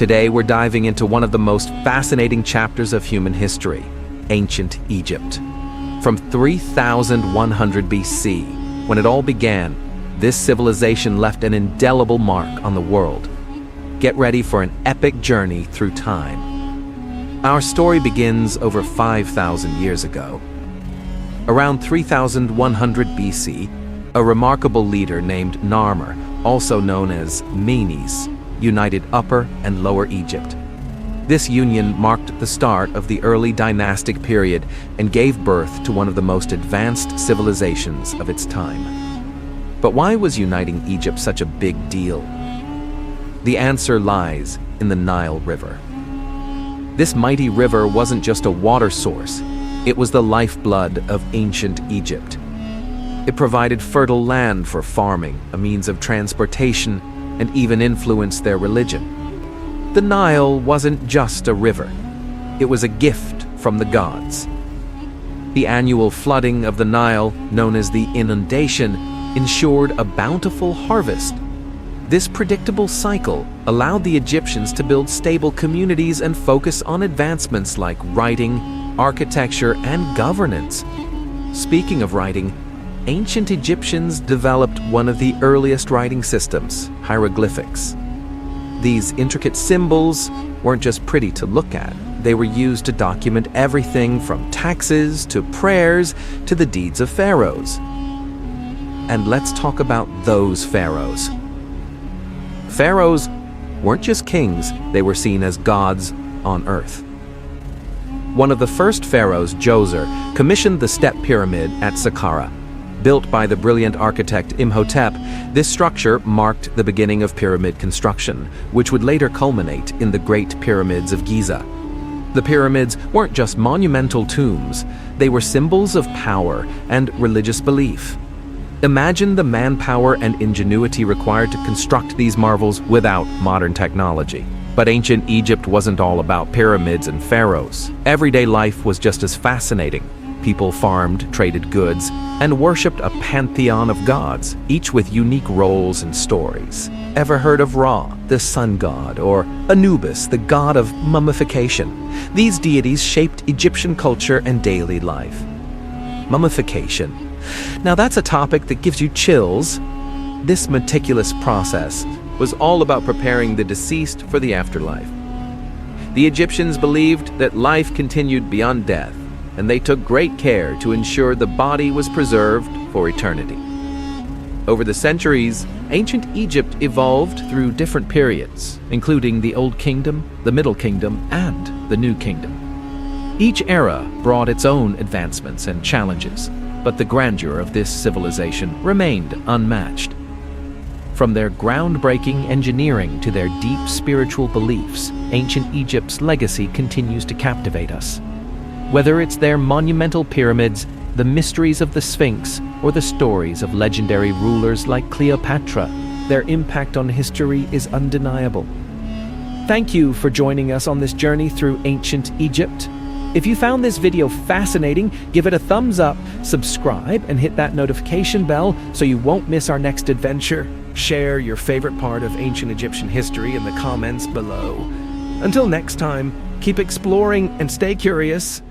Today we're diving into one of the most fascinating chapters of human history, ancient Egypt. From 3100 BC, when it all began, this civilization left an indelible mark on the world. Get ready for an epic journey through time. Our story begins over 5,000 years ago. Around 3100 BC, a remarkable leader named Narmer, also known as Menes, united Upper and Lower Egypt. This union marked the start of the early dynastic period and gave birth to one of the most advanced civilizations of its time. But why was uniting Egypt such a big deal? The answer lies in the Nile River. This mighty river wasn't just a water source, it was the lifeblood of ancient Egypt. It provided fertile land for farming, a means of transportation, and even influenced their religion. The Nile wasn't just a river, it was a gift from the gods. The annual flooding of the Nile, known as the inundation, ensured a bountiful harvest. This predictable cycle allowed the Egyptians to build stable communities and focus on advancements like writing, architecture, and governance. Speaking of writing, ancient Egyptians developed one of the earliest writing systems, hieroglyphics. These intricate symbols weren't just pretty to look at, they were used to document everything from taxes to prayers to the deeds of pharaohs. And let's talk about those pharaohs. Pharaohs weren't just kings, they were seen as gods on earth. One of the first pharaohs, Djoser, commissioned the Step Pyramid at Saqqara. Built by the brilliant architect Imhotep, this structure marked the beginning of pyramid construction, which would later culminate in the Great Pyramids of Giza. The pyramids weren't just monumental tombs, they were symbols of power and religious belief. Imagine the manpower and ingenuity required to construct these marvels without modern technology. But ancient Egypt wasn't all about pyramids and pharaohs. Everyday life was just as fascinating. People farmed, traded goods, and worshipped a pantheon of gods, each with unique roles and stories. Ever heard of Ra, the sun god, or Anubis, the god of mummification? These deities shaped Egyptian culture and daily life. Mummification. Now that's a topic that gives you chills. This meticulous process was all about preparing the deceased for the afterlife. The Egyptians believed that life continued beyond death, and they took great care to ensure the body was preserved for eternity. Over the centuries, ancient Egypt evolved through different periods, including the Old Kingdom, the Middle Kingdom, and the New Kingdom. Each era brought its own advancements and challenges, but the grandeur of this civilization remained unmatched. From their groundbreaking engineering to their deep spiritual beliefs, ancient Egypt's legacy continues to captivate us. Whether it's their monumental pyramids, the mysteries of the Sphinx, or the stories of legendary rulers like Cleopatra, their impact on history is undeniable. Thank you for joining us on this journey through ancient Egypt. If you found this video fascinating, give it a thumbs up, subscribe, and hit that notification bell so you won't miss our next adventure. Share your favorite part of ancient Egyptian history in the comments below. Until next time, keep exploring and stay curious.